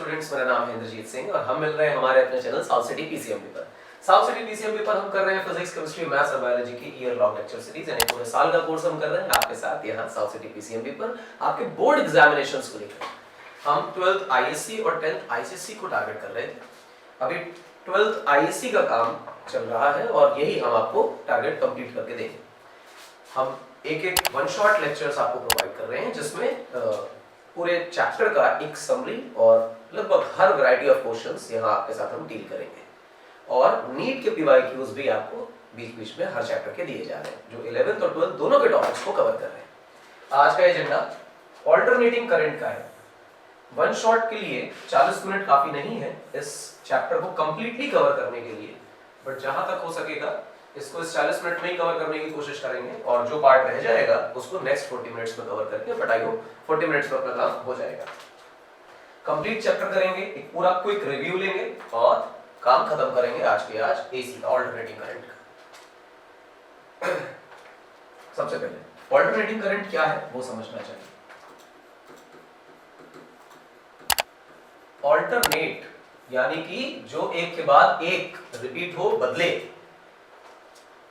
Students, मेरा नाम है इंद्रजीत सिंह और हम मिल रहे हैं हमारे अपने चैनल साउथ सिटी पीसीएमबी पर। साउथ सिटी पीसीएमबी पर हम कर रहे हैं फिजिक्स, केमिस्ट्री, मैथ्स और बायोलॉजी की ईयर लॉन्ग लेक्चर सीरीज, यानी पूरे साल का कोर्स हम कर रहे हैं आपके साथ यहाँ साउथ सिटी पीसीएमबी पर आपके बोर्ड एग्जामिनेशंस को लेकर। हम 12th आईएससी और 10th आईसीएससी को टारगेट कर रहे थे। अभी 12th आईएससी का काम चल रहा है और यही हम आपको टारगेट कंप्लीट करके देंगे। हम एक वन शॉट लेक्चर्स आपको प्रोवाइड कर रहे हैं जिसमें पूरे चैप्टर का एक समरी और लगभग हर वैरायटी ऑफ क्वेश्चंस यहाँ आपके साथ हम डील करेंगे और नीट के पीवाईक्यूज भी आपको बीच बीच में हर चैप्टर के दिए जा रहे हैं जो 11th और 12th दोनों के टॉपिक्स को कवर कर रहे हैं। आज का एजेंडा ऑल्टरनेटिंग करंट का है। वन शॉट के लिए 40 मिनट काफी नहीं है इस चैप्टर को कंप्लीटली कवर करने के लिए, बट जहां तक हो सकेगा इसको इस 40 मिनट में ही कवर करने की कोशिश करेंगे और जो पार्ट रह जाएगा उसको नेक्स्ट 40 मिनट्स में कवर करेंगे। बट आई होप 40 मिनट्स में अपना काम हो जाएगा। कंप्लीट चैप्टर करेंगे, एक पूरा क्विक रिव्यू लेंगे और काम खत्म करेंगे आज के आज एसी का, ऑल्टरनेटिंग करंट का। सबसे पहले ऑल्टरनेटिंग करंट क्या है वो समझना चाहिए। ऑल्टरनेट यानी कि जो एक के बाद एक रिपीट हो,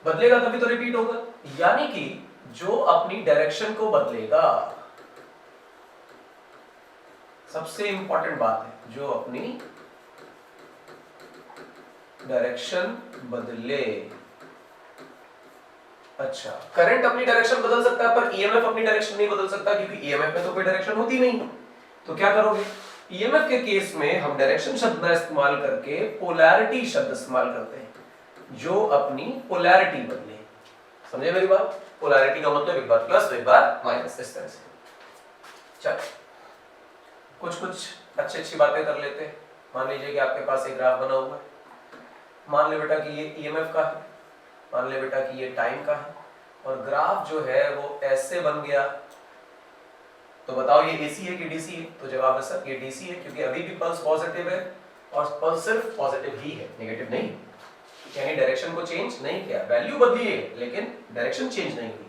बदलेगा तभी तो रिपीट होगा, यानी कि जो अपनी डायरेक्शन को बदलेगा। सबसे इंपॉर्टेंट बात है, जो अपनी डायरेक्शन बदले। अच्छा, करंट अपनी डायरेक्शन बदल सकता है पर ईएमएफ अपनी डायरेक्शन नहीं बदल सकता क्योंकि ईएमएफ में तो कोई डायरेक्शन होती नहीं। तो क्या करोगे? ईएमएफ के केस में हम डायरेक्शन शब्द का इस्तेमाल करके पोलैरिटी शब्द इस्तेमाल करते हैं, जो अपनी पोलैरिटी बदले। समझे मेरी बात? पोलैरिटी का मतलब एक बार प्लस एक बार माइनस, इस तरह से। चल कुछ अच्छी बातें कर लेते हैं। मान लीजिए कि आपके पास एक ग्राफ बना हुआ है। मान ले बेटा कि ये ईएमएफ का है, मान ले बेटा कि ये टाइम का है और ग्राफ जो है वो ऐसे बन गया। तो बताओ ये एसी है कि डीसी है? तो जवाब है सर ये डीसी है, क्योंकि अभी भी पल्स पॉजिटिव है और पल्स सिर्फ पॉजिटिव ही है, नेगेटिव नहीं। यानी डायरेक्शन को चेंज नहीं किया, वैल्यू बदली है लेकिन डायरेक्शन चेंज नहीं हुई।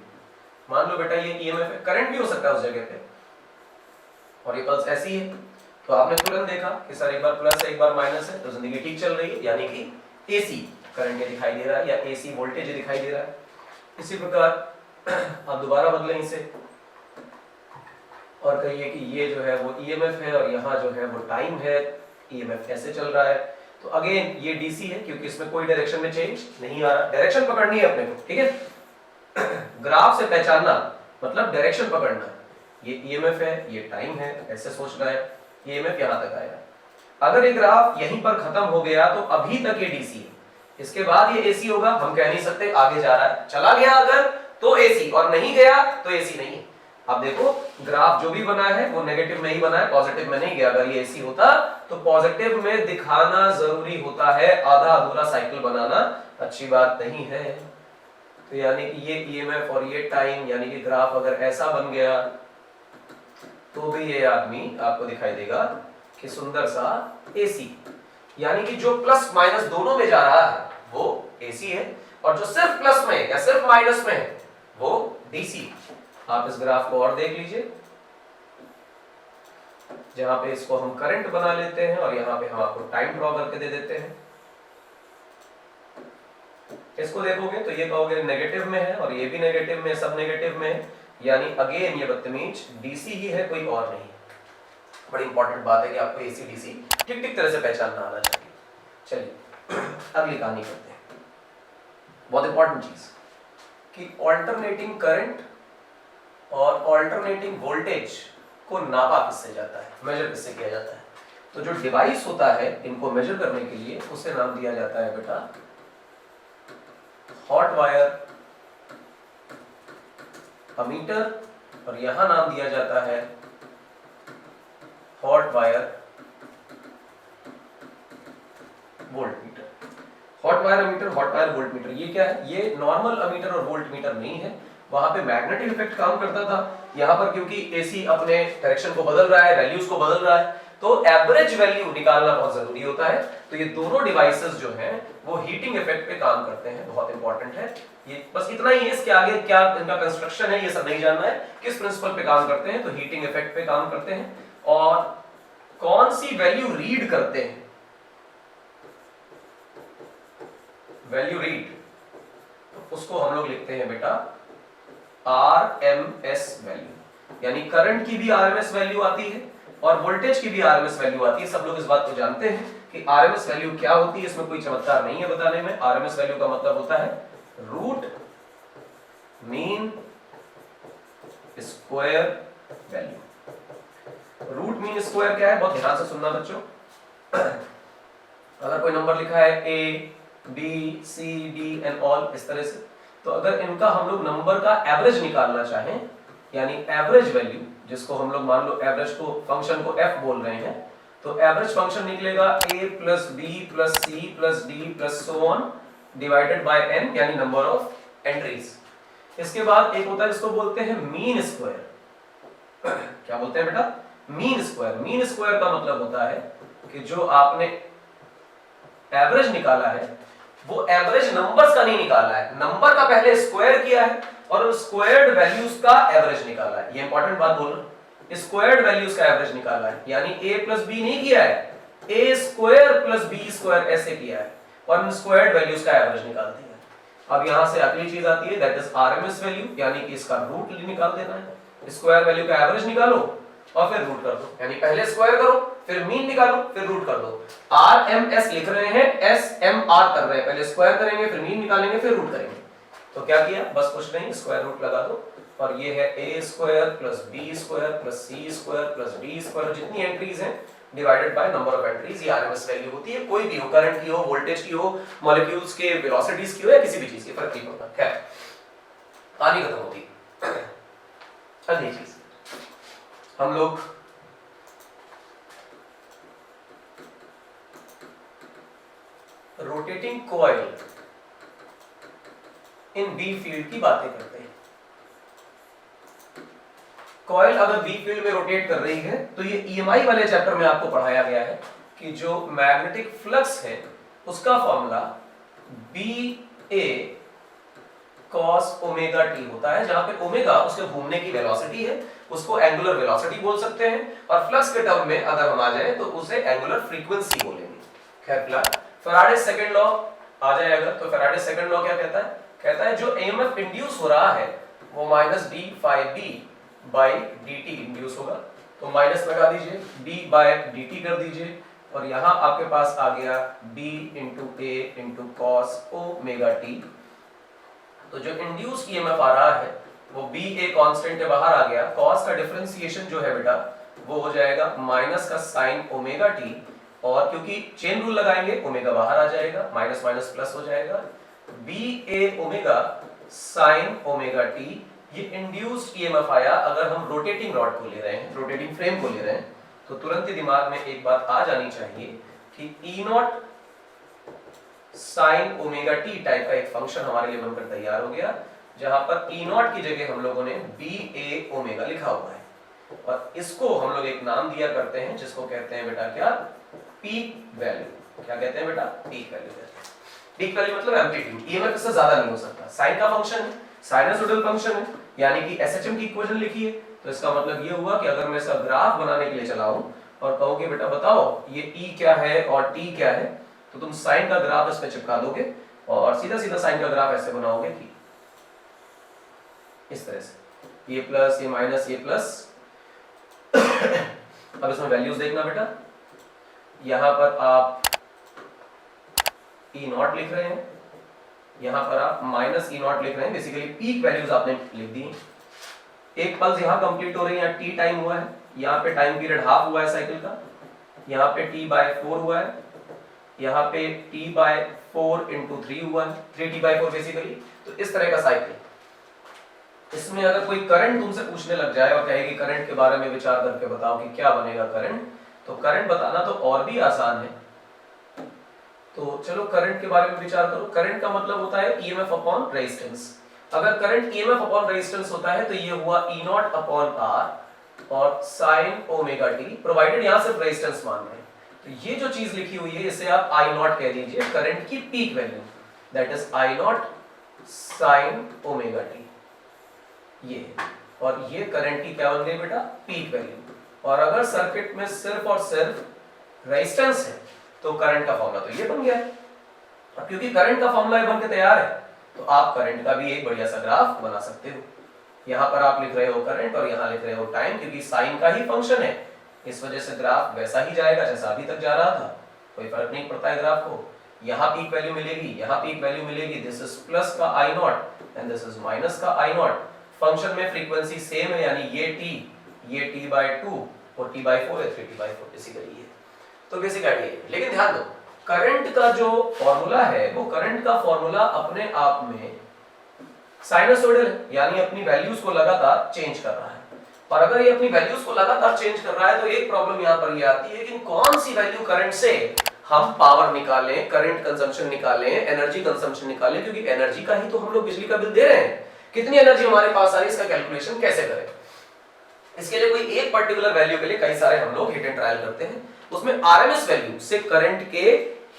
मान लो बेटा ये ईएमएफ है, करंट भी हो सकता है उस जगह पे और ये पल्स ऐसी है। तो आपने तुरंत देखा कि सर एक बार प्लस है एक बार माइनस है, तो जिंदगी ठीक चल रही है, यानी कि एसी करंट ये दिखाई दे रहा है या एसी वोल्टेज दिखाई दे रहा है। इसी प्रकार आप दोबारा बदलें इसे और कहिए कि ये जो है वो ईएमएफ है और यहाँ जो है वो टाइम है, ईएमएफ ऐसे चल रहा है। तो अगेन ये डीसी है क्योंकि इसमें कोई डायरेक्शन में चेंज नहीं आ रहा। डायरेक्शन पकड़नी है अपने को, ठीक है? ग्राफ से पहचानना मतलब डायरेक्शन पकड़ना। ये ईएमएफ है, ये टाइम है, ऐसे सोचना है। ईएमएफ यहां तक आएगा। अगर ये ग्राफ यहीं पर खत्म हो गया तो अभी तक ये डीसी है, इसके बाद ये एसी होगा। हम कह नहीं सकते आगे जा रहा है, चला गया अगर तो एसी और नहीं गया तो एसी नहीं है। अब देखो ग्राफ जो भी बना है वो नेगेटिव में ही बना है, पॉजिटिव में नहीं गया। अगर ये एसी होता तो पॉजिटिव में दिखाना जरूरी होता है, आधा अधूरा साइकिल बनाना अच्छी बात नहीं है। तो यानी कि ये ईएमएफ और ये टाइम यानी कि ग्राफ अगर ऐसा बन गया तो भी ये आदमी आपको दिखाई देगा कि सुंदर सा एसी, यानी कि जो प्लस माइनस दोनों में जा रहा है वो एसी है और जो सिर्फ प्लस में या सिर्फ माइनस में है वो डीसी। आप इस ग्राफ को और देख लीजिए, जहां पे इसको हम करंट बना लेते हैं और यहाँ पे हम आपको टाइम ड्रॉ करके दे देते हैं। इसको देखोगे तो ये कहोगे नेगेटिव में है और ये भी नेगेटिव में, सब नेगेटिव में है, यानी अगेन ये बदतमीज डीसी ही है, कोई और नहीं। बड़ी इंपॉर्टेंट बात है कि आपको एसी डीसी ठीक ठीक तरह से पहचानना आना चाहिए। चलिए अगली कहानी करते हैं। बहुत इंपॉर्टेंट चीज कि ऑल्टरनेटिंग करंट और ऑल्टरनेटिंग वोल्टेज को नापा किससे जाता है, मेजर किससे किया जाता है? तो जो डिवाइस होता है इनको मेजर करने के लिए उसे नाम दिया जाता है बेटा हॉट वायर अमीटर और यहां नाम दिया जाता है hot wire volt meter. Hot wire ammeter, hot wire volt meter, ये क्या है? ये नॉर्मल अमीटर और वोल्ट मीटर नहीं है। वहां पे मैग्नेटिक इफेक्ट काम करता था, यहाँ पर क्योंकि एसी अपने डायरेक्शन को बदल रहा है, वैल्यूज को बदल रहा है, तो एवरेज वैल्यू निकालना बहुत जरूरी होता है। तो ये दोनों डिवाइसेस जो हैं वो हीटिंग इफेक्ट पे काम करते हैं, बहुत इंपॉर्टेंट है। ये बस इतना ही है, इसके आगे क्या इनका कंस्ट्रक्शन है ये सब नहीं जानना है, किस प्रिंसिपल पे काम करते हैं। तो हीटिंग इफेक्ट पे काम करते हैं और कौन सी वैल्यू रीड करते हैं, वैल्यू रीड, तो उसको हम लोग लिखते हैं बेटा RMS वैल्यू। यानी करंट की भी RMS वैल्यू आती है और वोल्टेज की भी RMS वैल्यू आती है। सब लोग इस बात को जानते हैं कि RMS वैल्यू क्या होती है, इसमें कोई चमत्कार नहीं है बताने में। RMS वैल्यू का मतलब होता है root mean square value. Root mean square क्या है, बहुत ध्यान से सुनना बच्चों। अगर कोई नंबर लिखा है A B C D and all इस तरह से, तो अगर इनका हम लोग नंबर का एवरेज निकालना चाहें, यानी एवरेज वैल्यू, जिसको हम लोग मान लो एवरेज को फंक्शन को f बोल रहे हैं, तो एवरेज फंक्शन निकलेगा a plus b plus c plus d plus so on divided by n, यानी नंबर ऑफ एंट्रीज। इसके बाद एक होता है जिसको बोलते हैं मीन स्क्वायर। क्या बोलते हैं बेटा, मीन स्क्वायर। मीन स्क्वायर का मतलब होता है कि जो आपने एवरेज निकाला है वो एवरेज नंबर्स का नहीं निकाला है, नंबर का पहले स्क्वायर किया है और स्क्वायर्ड वैल्यूज का एवरेज निकाला है। ये इंपॉर्टेंट बात बोल रहा हूं, स्क्वायर्ड वैल्यूज का एवरेज निकाला है, यानी a प्लस बी नहीं किया है, a square plus B square ऐसे किया है और स्क्वायर्ड वैल्यूज का एवरेज निकाल दिया। अब यहां से अगली चीज आती है दैट इज RMS वैल्यू, यानी कि इसका रूट निकाल देना है। स्क्वायर वैल्यू का एवरेज निकालो और फिर रूट कर दो, यानी पहले स्क्वायर करो फिर मीन निकालो फिर रूट कर दो। RMS लिख रहे हैं, SMR कर रहे हैं, पहले स्क्वायर करेंगे फिर मीन निकालेंगे फिर रूट करेंगे। तो क्या किया, बस कुछ नहीं, स्क्वायर रूट लगा दो और ये है a square plus b square plus c square plus d square, जितनी एंट्रीज हैं divided by number of entries. ये RMS वैल्यू होती है, कोई भी हो, करंट की हो, वोल्टेज की हो, मॉलिक्यूल्स के वेलोसिटीज की हो या किसी भी चीज की, फर्क नहीं पड़ता। खैर कहानी खत्म होती है। अगली चीज हम लोग rotating coil in B field की बातें करते हैं। कॉइल अगर बी फील्ड में रोटेट कर रही है तो ये EMI वाले चैप्टर में आपको पढ़ाया गया है कि जो मैग्नेटिक फ्लक्स है उसका formula BA cos omega t होता है, जहां पे ओमेगा उसके घूमने की वेलोसिटी है, उसको एंगुलर वेलोसिटी बोल सकते हैं, और फ्लक्स के टर्म में अगर हम आ जाए तो उसे एंगुलर फ्रीक्वेंसी बोलेंगे। खैर फिलहाल फैराडे सेकंड लॉ आ जाए अगर, तो फैराडे सेकंड लॉ क्या कहता है, कहता है जो EMF इंड्यूस हो रहा है वो minus D phi B by D T induce होगा, तो माइनस लगा दीजिए, b बाय डी टी कर दीजिए और यहां आपके पास आ गया b इंटू ए इंटू कॉस ओमेगा टी। तो जो इंड्यूस EMF आ रहा है वो b a कांस्टेंट है, बाहर आ गया, कॉस का डिफरेंशिएशन जो है बेटा वो हो जाएगा माइनस का साइन ओमेगा टी, और क्योंकि चेन रूल लगाएंगे ओमेगा बाहर आ जाएगा, माइनस माइनस प्लस हो जाएगा, बी ए ओमेगा साइन ओमेगा टी। ये इंड्यूस्ड EMF आया। अगर हम रोटेटिंग रॉड को ले रहे हैं, रोटेटिंग फ्रेम को ले रहे हैं, तो तुरंत ही दिमाग में एक बात आ जानी चाहिए कि E naught sine omega T type का एक फंक्शन हमारे लिए बनकर तैयार हो गया, जहां पर E नॉट की जगह हम लोगों ने बी ए ओमेगा लिखा हुआ है, और इसको हम लोग एक नाम दिया करते हैं जिसको कहते हैं बेटा क्या, पीक वैल्यू। क्या कहते हैं बेटा, पीक वैल्यू कहते हैं। पीक वैल्यू मतलब एम्पलीट्यूड, EMF इससे ज्यादा नहीं हो सकता, साइन का फंक्शन है, साइनसोइडल फंक्शन है, यानी कि SHM की इक्वेशन लिखिए, तो इसका मतलब ये हुआ कि अगर मैं इसका ग्राफ बनाने के लिए चलाऊं और कहूं कि बेटा बताओ ये E क्या है और T क्या है, तो तुम साइन का ग्राफ इसमें चिपका दोगे और सीधा सीधा साइन का ग्राफ ऐसे बनाओगे कि इस तरह से, ये प्लस ये माइनस ये प्लस। अब इसमें वैल्यूज देखना बेटा, यहां पर आप E नॉट लिख रहे हैं, यहां पर आप माइनस E नॉट लिख रहे हैं, बेसिकली पीक वैल्यूज आपने लिख दी। एक पल्स यहां कंप्लीट हो रही है, T टाइम हुआ है, यहां पे टाइम पीरियड हाफ हुआ है साइकिल का, यहां पे T/4 हुआ है, यहां पे T/4 × 3 हुआ है, 3T/4 बेसिकली। तो इस तरह का साइकिल। इसमें अगर कोई करंट तुमसे पूछने लग जाए और कहे कि करंट के बारे में विचार करके बताओ कि क्या बनेगा करंट, तो करंट बताना तो और भी आसान है। तो चलो करंट के बारे में विचार करो। करंट का मतलब होता है EMF अपॉन रेजिस्टेंस। अगर करंट EMF अपॉन रेजिस्टेंस होता है तो ये हुआ E नॉट अपॉन R और साइन ओमेगा टी, प्रोवाइडेड यहां सिर्फ रेजिस्टेंस मान रहे हैं। तो ये जो चीज लिखी हुई है इसे आप I नॉट कह दीजिए, करंट की peak value, that is I naught sine omega T, ये। और ये करंट की क्या बन गई बेटा, पीक वैल्यू। और अगर सर्किट में सिर्फ और सिर्फ रेजिस्टेंस है तो करंट का फॉर्मूला तो ये बन गया है। अब क्योंकि करंट का फॉर्मूला बन के तैयार है तो आप करंट का भी एक बढ़िया सा ग्राफ बना सकते हो। यहाँ पर आप लिख रहे हो करंट और यहाँ लिख रहे हो टाइम, क्योंकि साइन का ही फंक्शन है, इस वजह से ग्राफ वैसा ही जाएगा जैसा अभी तक जा रहा था, कोई फर्क नहीं पड़ता है ग्राफ को। यहाँ पीक वैल्यू मिलेगी, यहाँ पीक वैल्यू मिलेगी, दिस इज प्लस का I naught and this is minus का आई नॉट। फंक्शन में फ्रीक्वेंसी सेम है, यानी ये t by 2 और t by 4 है, 3t by 4 बेसिकली है। तो बेसिक आइडिया है। लेकिन ध्यान दो, करंट का जो फॉर्मूला है वो करंट का फॉर्मूला अपने आप में साइनसोइडल है, यानी अपनी वैल्यूज को लगातार चेंज कर रहा है। और अगर ये अपनी वैल्यूज को लगातार चेंज कर रहा है तो एक प्रॉब्लम यहाँ पर ये आती है कि कौन सी वैल्यू करंट से हम पावर निकालें, करंट कंजम्पशन निकालें, एनर्जी कंजम्पशन निकालें, क्योंकि एनर्जी का ही तो हम लोग बिजली का बिल दे रहे हैं। कितनी एनर्जी हमारे पास आ रही है, इसका कैलकुलेशन कैसे करें। इसके लिए कोई एक पर्टिकुलर वैल्यू के लिए कई सारे हम लोग हिट एंड ट्रायल करते हैं, उसमें आरएमएस वैल्यू से करंट के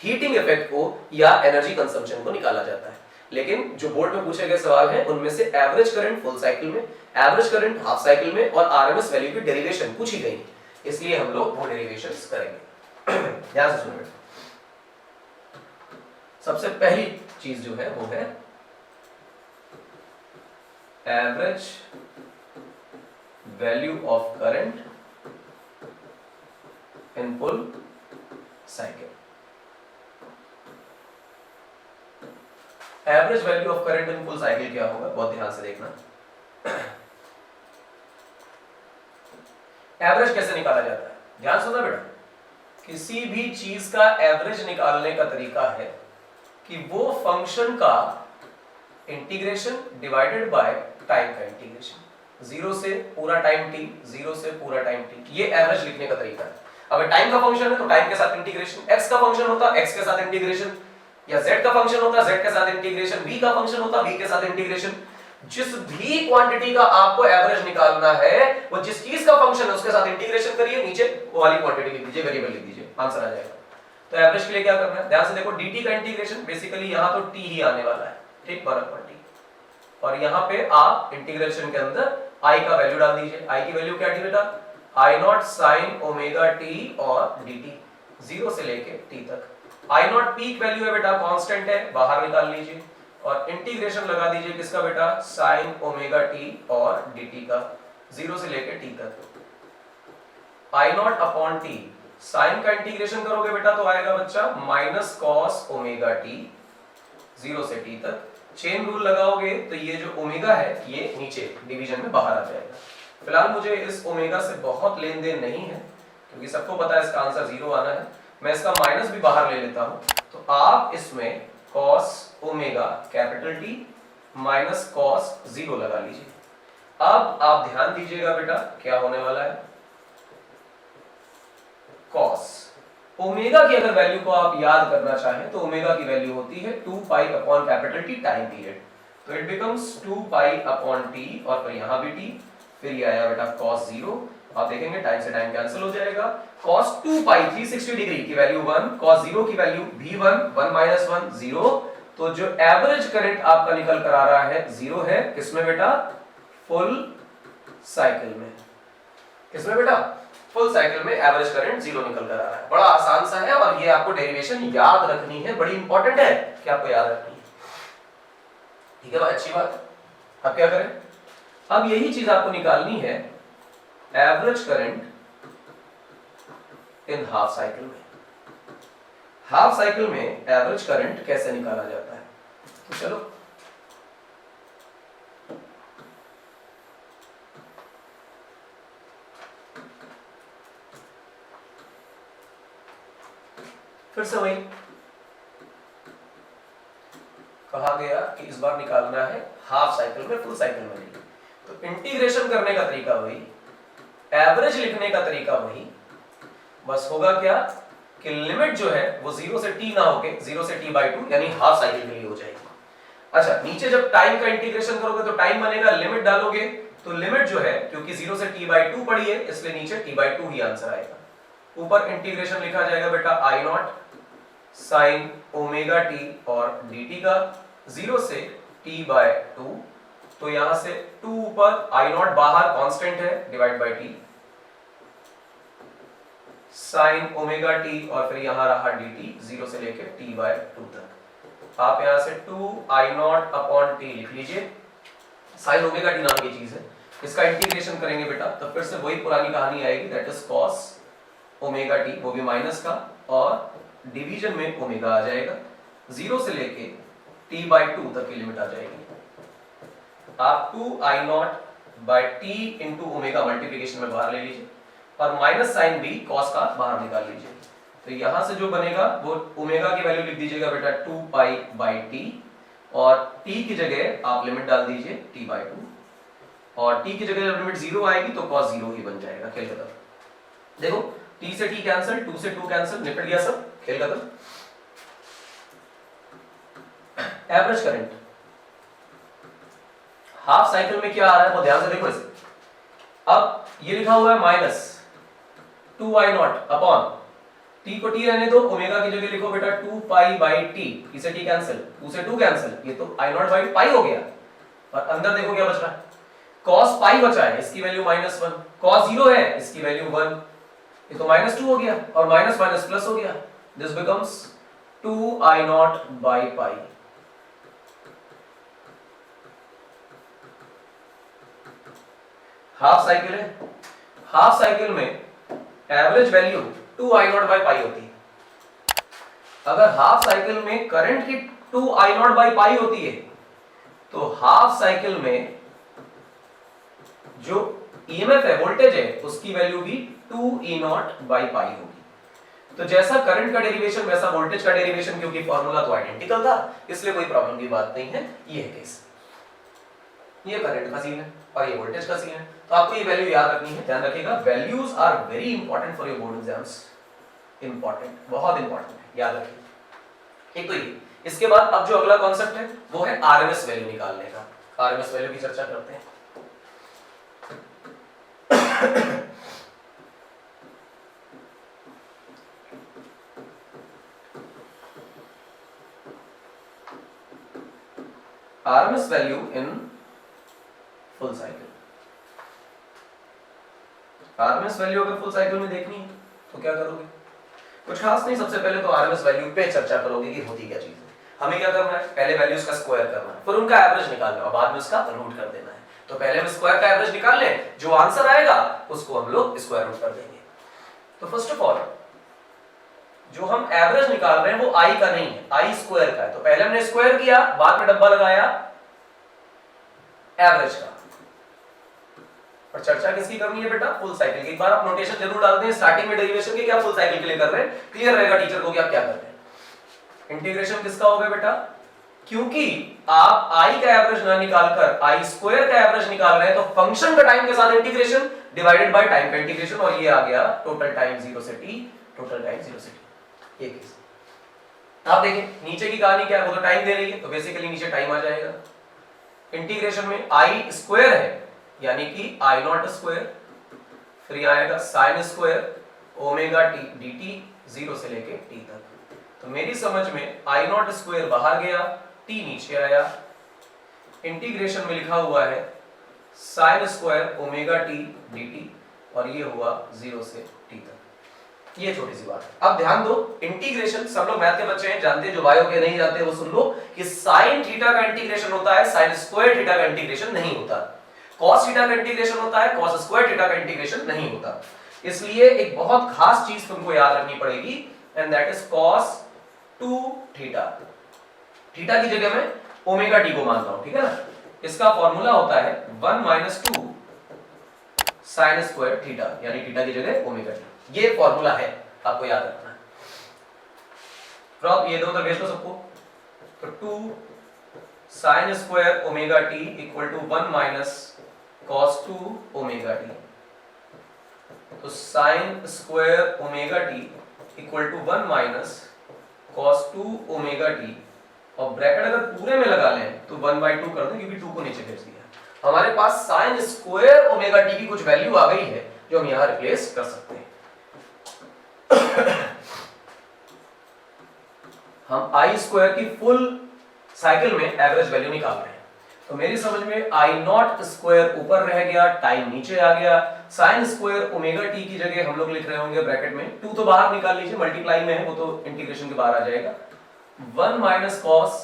हीटिंग इफेक्ट को या एनर्जी कंजम्पशन को निकाला जाता है। लेकिन जो बोर्ड में पूछे गए सवाल हैं उनमें से एवरेज करंट फुल साइकिल में, एवरेज करंट हाफ साइकिल में और आरएमएस वैल्यू की डेरिवेशन पूछी गई, इसलिए हम लोग वो डेरिवेशंस करेंगे। ध्यान से सुनिए। सबसे पहली चीज जो है वो है average value of current in full cycle. Average value of current in full cycle क्या होगा, बहुत ध्यान से देखना। एवरेज कैसे निकाला जाता है, ध्यान सुनना बेटा। किसी भी चीज का एवरेज निकालने का तरीका है कि वो फंक्शन का इंटीग्रेशन डिवाइडेड बाय टाइम का इंटीग्रेशन, जीरो से पूरा टाइम t, जीरो से पूरा टाइम t, ये एवरेज लिखने का तरीका है। अगर टाइम का फंक्शन है तो टाइम के साथ इंटीग्रेशन, x का फंक्शन होता x के साथ इंटीग्रेशन, या z का फंक्शन होता z के साथ इंटीग्रेशन, v का फंक्शन होता v के साथ इंटीग्रेशन। जिस भी क्वांटिटी का आपको एवरेज निकालना है वो जिस चीज का फंक्शन है उसके साथ इंटीग्रेशन करिए, नीचे वो वाली क्वांटिटी लिख दीजिए, वेरिएबल लिख दीजिए, आंसर आ जाएगा। तो एवरेज के लिए क्या करना है, ध्यान से देखो, dt का इंटीग्रेशन बेसिकली यहां तो t ही आने वाला है, ठीक, बराबर t, और यहां पे आप इंटीग्रेशन के अंदर i का वैल्यू डाल दीजिए। i की वैल्यू क्या थी बेटा, i not sin omega t और dt, जीरो से लेके t तक। i नॉट पीक वैल्यू है बेटा, कांस्टेंट है, बाहर निकाल लीजिए, और इंटीग्रेशन लगा दीजिए किसका बेटा, sin ओमेगा t और dt का, जीरो से लेके t तक। i naught upon t, sine का इंटीग्रेशन करोगे बेटा तो आएगा बच्चा minus cos omega t, zero से t तक। चेन रूल लगाओगे तो ये जो ओमेगा है ये नीचे डिवीजन में बाहर आ जाएगा। फिलहाल मुझे इस ओमेगा से बहुत लेन देन नहीं है क्योंकि सबको पता है इसका आंसर जीरो आना है, मैं इसका माइनस भी बाहर ले लेता हूं। तो आप इसमें cos omega capital T minus cos zero लगा लीजिए। अब आप ध्यान दीजिएगा बेटा क्या होने वाला है, कॉस ओमेगा की अगर वैल्यू को आप याद करना चाहें तो ओमेगा की वैल्यू होती है 2 pi upon capital T time period, तो it becomes 2 pi upon T और फिर यहां भी T, फिर ये आया बेटा cos 0, आप देखेंगे टाइम से टाइम कैंसिल हो जाएगा। cos 2 पाई 360 डिग्री की वैल्यू 1, cos 0 की वैल्यू भी 1, 1 माइनस 1 0, तो जो एवरेज करंट आपका निकल कर आ रहा है 0 है, किसमें बेटा, फुल साइकिल में। किसमें बेटा, फुल साइकिल में एवरेज करंट 0 निकल कर आ रहा है। बड़ा आसान सा है और ये आपको डेरिवेशन याद रखनी है, बड़ी इंपॉर्टेंट है कि आपको याद रखनी है, ठीक है भाई, अच्छी बात है। अब क्या करें, अब यही चीज आपको निकालनी है average current in half cycle में। हाफ साइकिल में एवरेज करंट कैसे निकाला जाता है, तो चलो फिर से वही कहा गया कि इस बार निकालना है हाफ साइकिल में, फुल साइकिल में नहीं। तो इंटीग्रेशन करने का तरीका वही, एवरेज लिखने का तरीका वही, बस होगा क्या कि लिमिट जो है वो 0 से t ना होके 0 से t by 2 यानी हाफ साइकिल के लिए हो जाएगी। अच्छा, नीचे जब टाइम का इंटीग्रेशन करोगे तो टाइम बनेगा, लिमिट डालोगे तो लिमिट जो है क्योंकि 0 से t by 2 पड़ी है इसलिए नीचे t by 2 ही आंसर आएगा। ऊपर इंटीग्रेशन लिखा जाएगा बेटा i not sin omega t और dt का, 0 से t by 2, तो यहां से 2 ऊपर, i नॉट बाहर कांस्टेंट है, divide by t, sign omega T और फिर यहाँ रहा डी टी 0 से लेके t/2 तक। आप यहाँ से 2i0 अपॉन टी लिख लीजिए। साइन ओमेगा टी नाम की चीज है, इसका इंटीग्रेशन करेंगे बेटा तो फिर से वही पुरानी कहानी आएगी, that is cos omega T, वो भी माइनस का, और डिवीजन में ओमेगा आ जाएगा, 0 से लेके t/2 तक की लिमिट आ जाएगी। आप 2i0/t इंटू ओमेगा मल्टीप्लीकेशन में बाहर ले लीजिए और माइनस साइन भी कॉस का बाहर निकाल लीजिए। तो यहां से जो बनेगा वो ओमेगा की वैल्यू लिख दीजिएगा बेटा 2π/t और t की जगह आप लिमिट डाल दीजिए t/2 और t की जगह जब लिमिट 0 आएगी तो cos 0 ही बन जाएगा। खेल खत्म। देखो t से t कैंसिल, 2 से 2 कैंसिल, निपट गया सब, खेल खत्म। एवरेज करंट हाफ साइकिल में क्या आ रहा है वो ध्यान से देखो इसे। अब ये लिखा हुआ है माइनस 2i0 अपॉन t को t रहने दो, ओमेगा की जगह लिखो बेटा 2π/t, t से t कैंसिल, 2 से 2 कैंसिल, ये तो i0/π हो गया और अंदर देखो क्या बच रहा है, cos पाई बचा है, इसकी वैल्यू -1, cos 0 है, इसकी वैल्यू 1, ये तो -2 हो गया और माइनस माइनस प्लस हो गया, this becomes 2i0/π। Half cycle है, हाफ साइकिल में एवरेज वैल्यू 2i0/π होती है। अगर हाफ साइकिल में करंट की 2i0/π होती है तो हाफ साइकिल में जो ईएमएफ है, वोल्टेज है, उसकी वैल्यू भी 2e0/π होगी। तो जैसा करंट का डेरिवेशन वैसा वोल्टेज का डेरिवेशन, क्योंकि फॉर्मूला तो आइडेंटिकल था इसलिए कोई प्रॉब्लम की बात नहीं है। ये है केस, ये करंट का सीन है और ये वोल्टेज का सीन है। तो आपको ये वैल्यू याद रखनी है, ध्यान रखिएगा, values are very important for your board exams, important, बहुत इंपॉर्टेंट है, याद रखिए। एक तो ये, इसके बाद अब जो अगला कॉन्सेप्ट है वो है आरएमएस वैल्यू निकालने का। आरएमएस वैल्यू की चर्चा करते हैं। RMS value in full cycle. RMS value अगर फुल साइकिल में देखनी है तो क्या करोगे? कुछ खास नहीं, सबसे पहले तो आरएमएस वैल्यू पे चर्चा करोगे कि होती क्या चीज है। हमें क्या करना है, पहले वैल्यूज का स्क्वायर करना है, फिर उनका एवरेज निकालना है और बाद में उसका रूट कर देना है। तो पहले हम स्क्वायर का एवरेज निकाल लें, जो आंसर आएगा उसको हम लोग स्क्वायर रूट कर देंगे। तो फर्स्ट ऑफ ऑल जो हम एवरेज निकाल रहे हैं वो आई का नहीं है, आई स्क्वायर का है। तो पहले हमने स्क्वायर किया, बाद में डब्बा लगाया एवरेज का। और चर्चा किसकी करनी है बेटा? फुल साइकिल की। एक बार आप नोटेशन जरूर डाल दें स्टार्टिंग में डेरिवेशन के, क्या फुल साइकिल के लिए कर रहे हैं, क्लियर रहेगा टीचर को कि आप क्या कर रहे हैं। इंटीग्रेशन किसका होगा बेटा? क्योंकि आप आई का एवरेज ना निकालकर आई स्क्वायर का एवरेज निकाल रहे हैं, तो फंक्शन का टाइम के साथ इंटीग्रेशन डिवाइडेड बाय टाइम का इंटीग्रेशन, और ये आ गया टोटल टाइम 0 से t, टोटल टाइम 0 से t। ये केस आप देखें, नीचे की कहानी क्या है, वो तो टाइम दे रही है, तो बेसिकली नीचे टाइम आ जाएगा। इंटीग्रेशन में आई स्क्वायर है यानी कि आई नॉट स्क्वायर, फिर आएगा sign square omega T dt 0 से लेके t तक। तो मेरी समझ में आई नॉट स्क्वायर बाहर गया, t नीचे आया, इंटीग्रेशन में लिखा हुआ है sign square omega T dt और ये हुआ 0 से t तक। ये छोटी सी बात है। अब ध्यान दो, इंटीग्रेशन सब लोग मैथ के बच्चे हैं, जानते हैं, जो बायो के नहीं जानते वो सुन लो कि साइन थीटा का इंटीग्रेशन होता है, साइन स्क्वायर थीटा का इंटीग्रेशन नहीं होता। कॉस थीटा का इंटीग्रेशन होता है, कॉस स्क्वायर थीटा का इंटीग्रेशन नहीं होता। इसलिए एक बहुत खास चीज तुमको याद रखनी पड़ेगी, and that is cos 2 theta. Theta की जगह मैं ओमेगा टी को मानता हूं, ठीक है ना। इसका फॉर्मूला होता है 1 - 2 साइन स्क्वायर थीटा, यानी थीटा की जगह ओमेगा टी। ये फॉर्मूला है, आपको याद रखना है। तो आप ये दो उधर भेज दो सबको। तो 2 sine square omega T equal to 1 - cos 2 omega T. तो sine square omega T equal to 1 - cos 2 omega T, और ब्रैकेट अगर पूरे में लगा लें तो 1/2 कर दें, क्योंकि 2 को नीचे भेज दिया। हमारे पास साइन स्क्वायर ओमेगा टी की कुछ वैल्यू आ गई है जो हम यहां रिप्लेस कर सकते हैं। हम आई स्क्वायर की फुल साइकिल में एवरेज वैल्यू निकाल रहे हैं। तो मेरी समझ में आई नॉट स्क्वायर ऊपर रह गया, टाइम नीचे आ गया, साइन स्क्वायर ओमेगा टी की जगह हम लोग लिख रहे होंगे ब्रैकेट में, 2 तो बाहर निकाल लीजिए, मल्टीप्लाई में है वो तो इंटीग्रेशन के बाहर आ जाएगा, 1 माइनस कॉस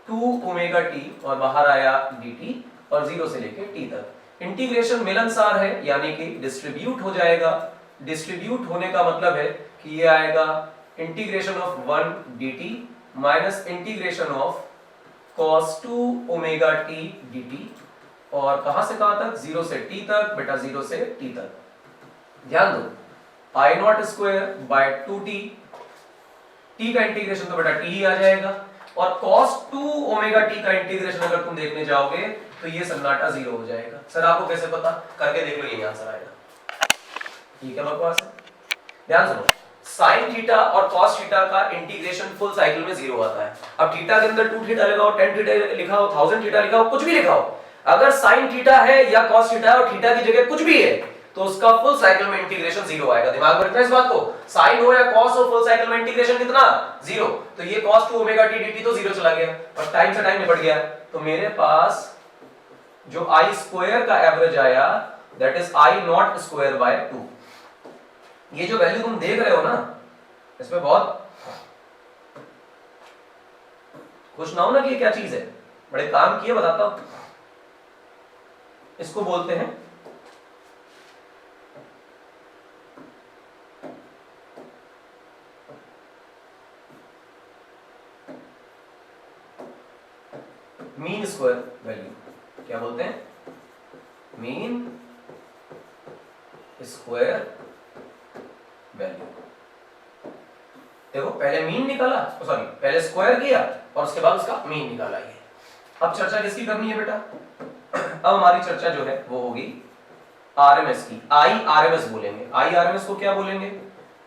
2 ओमेगा टी और बाहर आया dt और 0 से लेके t तक। इंटीग्रेशन मिलनसार है यानी कि डिस्ट्रीब्यूट हो जाएगा। डिस्ट्रीब्यूट होने का मतलब है कि ये आएगा integration of 1 dt minus integration of cos 2 omega t dt और कहां से कहां तक, 0 से t तक, बेटा 0 से t तक। ध्यान दो I naught square by 2t, t का इंटीग्रेशन तो बेटा t ही आ जाएगा और cos 2 ओमेगा t का इंटीग्रेशन अगर तुम देखने जाओगे तो ये सन्नाटा 0 हो जाएगा। सर आपको कैसे पता, करके देख लो, यही आंसर आएगा। ठीक है बकवास है। ध्यान सुनो, sin थीटा और cos थीटा का इंटीग्रेशन फुल साइकिल में 0 आता है। अब थीटा के अंदर 2 थीटा लगाओ, 10 थीटा लिखा हो, 1000 थीटा लिखा हो, कुछ भी लिखा हो, अगर sin थीटा है या cos थीटा है और थीटा की जगह कुछ भी है तो उसका फुल साइकिल में इंटीग्रेशन 0 आएगा। दिमाग में रखना इस बात को, sin हो या cos हो, फुल साइकिल में इंटीग्रेशन कितना, 0। तो ये cos 2 ओमेगा t dt तो 0 चला गया और टाइम से टाइम निपट गया। तो मेरे पास जो आई स्क्वायर का एवरेज आया that is I naught square bye 2। ये जो वैल्यू तुम देख रहे हो ना, इसमें बहुत खुश ना हो ना कि ये क्या चीज है, बड़े काम किए बताता हूं। इसको बोलते हैं मीन स्क्वायर वैल्यू। क्या बोलते हैं, मीन स्क्वायर वैल्यू। देखो पहले मीन निकाला, सॉरी पहले स्क्वायर किया और उसके बाद उसका मीन निकाला। ये अब चर्चा किसकी करनी है बेटा, अब हमारी चर्चा जो है वो होगी आरएमएस की। आई आरएमएस बोलेंगे। आई आरएमएस को क्या बोलेंगे,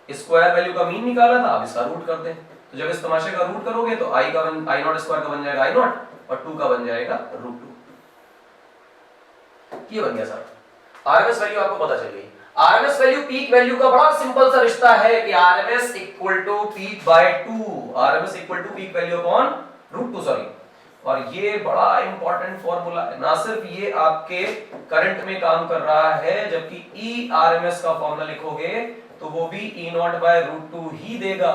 स्क्वायर वैल्यू का मीन निकाला था, अब इसका रूट कर दे। तो जब इस तमाशे का रूट करोगे तो आई नॉट स्क्वायर का बन जाएगा आई नॉट और 2 का बन जाएगा रूट 2। ये बन गया सर आरएमएस वैल्यू। आपको पता चल गई आरएमएस वैल्यू पीक वैल्यू का बड़ा सिंपल सा रिश्ता है कि RMS equal to peak by 2, RMS equal to peak value upon root 2 sorry. और ये बड़ा इंपॉर्टेंट फॉर्मूला है, ना सिर्फ ये आपके करंट में काम कर रहा है, जबकि ई आरएमएस का फॉर्मूला लिखोगे तो वो भी ई नॉट बाय रूट 2 ही देगा।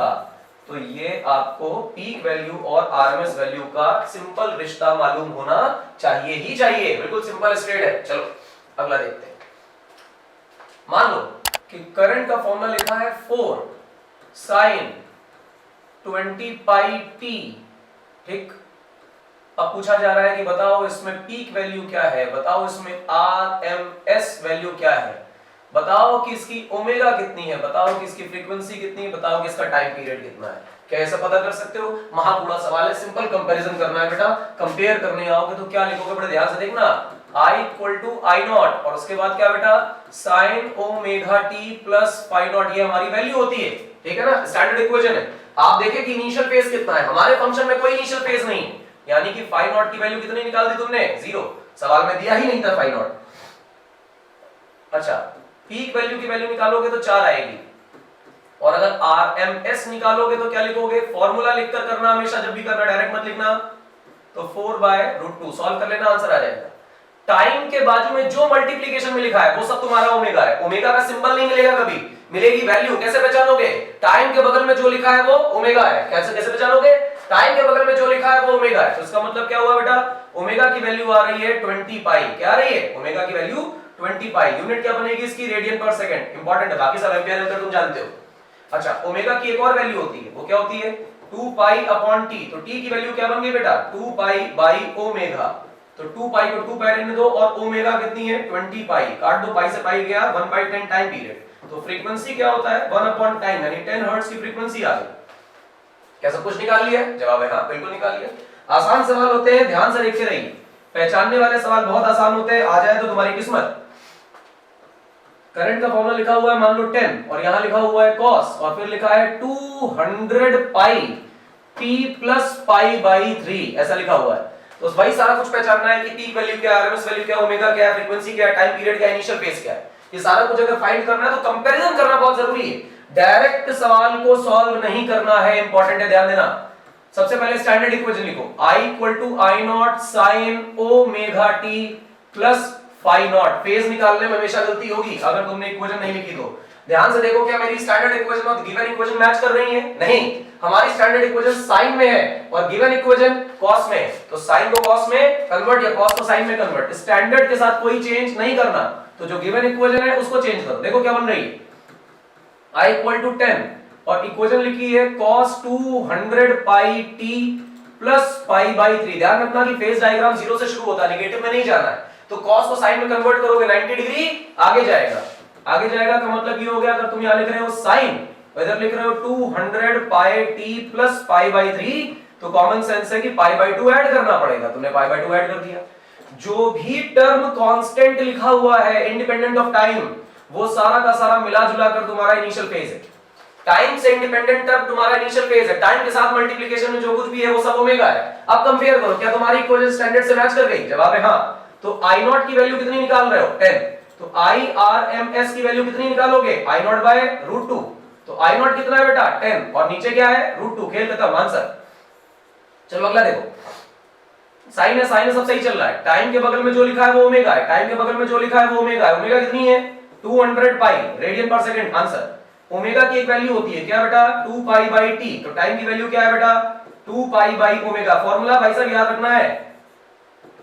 तो ये आपको पीक वैल्यू और आरएमएस वैल्यू का सिंपल रिश्ता मालूम होना चाहिए ही चाहिए, बिल्कुल सिंपल स्ट्रेट है। चलो अगला देखते हैं। मान लो कि करंट का फॉर्मूला लिखा है 4 sin 20 पाई टी, ठीक। अब पूछा जा रहा है कि बताओ इसमें पीक वैल्यू क्या है, बताओ इसमें आरएमएस वैल्यू क्या है, बताओ कि इसकी ओमेगा कितनी है, बताओ कि इसकी फ्रीक्वेंसी कितनी है, बताओ कि इसका टाइम पीरियड कितना है। क्या ऐसा पता कर सकते हो, महाबूढ़ा सवाल है, सिंपल कंपैरिजन करना है बेटा। कंपेयर करने आओगे तो क्या लिखोगे, बड़े ध्यान से देखना, I equal to I naught और उसके बाद क्या बेटा sine omega T plus phi naught, ये हमारी वैल्यू होती है, ठीक है ना, स्टैंडर्ड इक्वेशन है। आप देखें कि इनिशियल फेज कितना है, हमारे फंक्शन में कोई इनिशियल फेज नहीं, यानी कि फाई नॉट की वैल्यू कितनी निकाल दी तुमने, 0। सवाल में दिया ही नहीं था फाई नॉट। अच्छा पीक वैल्यू की वैल्यू निकालोगे तो 4 आएगी और अगर आरएमएस निकालोगे तो क्या लिखोगे, फॉर्मूला लिखकर करना हमेशा, जब भी करना डायरेक्ट मत लिखना। तो 4 बाय रूट 2 सॉल्व कर लेना, आंसर आ जाएगा। टाइम के बाजू में जो मल्टीप्लिकेशन में लिखा है वो सब तुम्हारा ओमेगा है, ओमेगा का सिंबल नहीं मिलेगा कभी, मिलेगी वैल्यू। कैसे पहचानोगे, टाइम के बगल में जो लिखा है वो ओमेगा है। कैसे पहचानोगे, टाइम के बगल में जो लिखा है वो ओमेगा है। तो इसका मतलब क्या हुआ बेटा, ओमेगा की वैल्यू आ रही है 20 पाई। क्या आ रही है, ओमेगा की वैल्यू 20 पाई। यूनिट क्या बनेगी इसकी, रेडियन पर सेकंड, इंपॉर्टेंट है, बाकी सब एम्पियर मीटर तुम जानते हो। अच्छा ओमेगा की एक और वैल्यू होती है, वो क्या होती है, 2 पाई अपॉन टी। तो टी की वैल्यू क्या बन गई बेटा, 2 पाई बाई ओमेगा। तो 2 पाई को 2 पाई रहने दो और ओमेगा कितनी है 20 पाई, काट दो, पाई से पाई गया, 1/10 टाइम पीरियड। तो फ्रीक्वेंसी क्या होता है 1/10 यानी 10 हर्ट्ज की फ्रीक्वेंसी आ गई। क्या सब कुछ निकाल लिया, जवाब है हाँ, बिल्कुल निकाल लिया। आसान सवाल होते हैं, ध्यान से देखते रहिए, पहचानने वाले सवाल बहुत आसान होते हैं, आ जाए तो तुम्हारी किस्मत। करंट का फॉर्मूला लिखा हुआ है मान लो 10 और यहां लिखा हुआ है cos और फिर लिखा है 200 पाई t प्लस पाई बाई 3, ऐसा लिखा हुआ है। तो भाई सारा कुछ पहचानना है कि पीक वैल्यू क्या है, आरएमएस वैल्यू क्या है, ओमेगा क्या है, फ्रीक्वेंसी क्या है, टाइम पीरियड क्या है, इनिशियल फेज क्या है, ये सारा कुछ अगर फाइंड करना है तो कंपैरिजन करना बहुत जरूरी है। डायरेक्ट सवाल को सॉल्व नहीं करना है, इंपॉर्टेंट है, ध्यान देना। सबसे पहले स्टैंडर्ड इक्वेशन लिखो, I equal to I naught sine omega T plus phi naught. Phase निकालने में हमेशा गलती होगी अगर तुमने इक्वेशन नहीं लिखी तो। ध्यान से देखो, क्या मेरी स्टैंडर्ड इक्वेशन और गिवन इक्वेशन मैच कर रही है? नहीं, हमारी स्टैंडर्ड इक्वेशन साइन में है और गिवन इक्वेशन कॉस में है, तो साइन को कॉस में कन्वर्ट या कॉस को साइन में कन्वर्ट। स्टैंडर्ड के साथ कोई चेंज नहीं करना, तो जो गिवन इक्वेशन है उसको चेंज करो। देखो क्या बन रही है, I इक्वल टू 10 और इक्वेशन लिखी है cos 200 pi t plus pi by 3। ध्यान रखना कि फेज डायग्राम जीरो से शुरू होता है, नेगेटिव में नहीं जाना है। तो cos को साइन में कन्वर्ट करोगे 90 डिग्री आगे जाएगा। आगे जाएगा का मतलब ये हो गया, अगर तुम यहां लिख रहे हो साइन, इधर लिख रहे हो 200 पाई t प्लस पाई बाई 3, तो कॉमन सेंस है कि पाई बाई 2 ऐड करना पड़ेगा। तुमने पाई बाई 2 ऐड कर दिया। जो भी टर्म कांस्टेंट लिखा हुआ है इंडिपेंडेंट ऑफ टाइम, वो सारा का सारा मिला जुला कर तुम्हारा इनिशियल फेज है। टाइम से इंडिपेंडेंट टर्म तुम्हारा इनिशियल फेज है। टाइम के साथ मल्टीप्लिकेशन में जो कुछ भी है वो सब ओमेगा है। अब कंपेयर करो, क्या तुम्हारी इक्वेशन स्टैंडर्ड से मैच कर गई? जवाब है हां। तो आई नॉट की वैल्यू कितनी निकाल रहे हो? 10। तो आई आर एम एस की वैल्यू कितनी निकालोगे? आई नॉट बाय रूट 2। तो आई नॉट कितना है बेटा? 10 और नीचे क्या है? रूट 2। खेल खत्म, आंसर। चलो अगला देखो, साइन है सब सही चल रहा है। टाइम के बगल में जो लिखा है वो ओमेगा है, टाइम के बगल में जो लिखा है वो ओमेगा है। ओमेगा कितनी है? 200 पाई रेडियन पर सेकंड, आंसर। ओमेगा की एक वैल्यू होती है क्या बेटा? 2 पाई बाई टी। तो टाइम की वैल्यू क्या है बेटा? 2 पाई बाई ओमेगा। फॉर्मूला भाई साहब याद रखना है,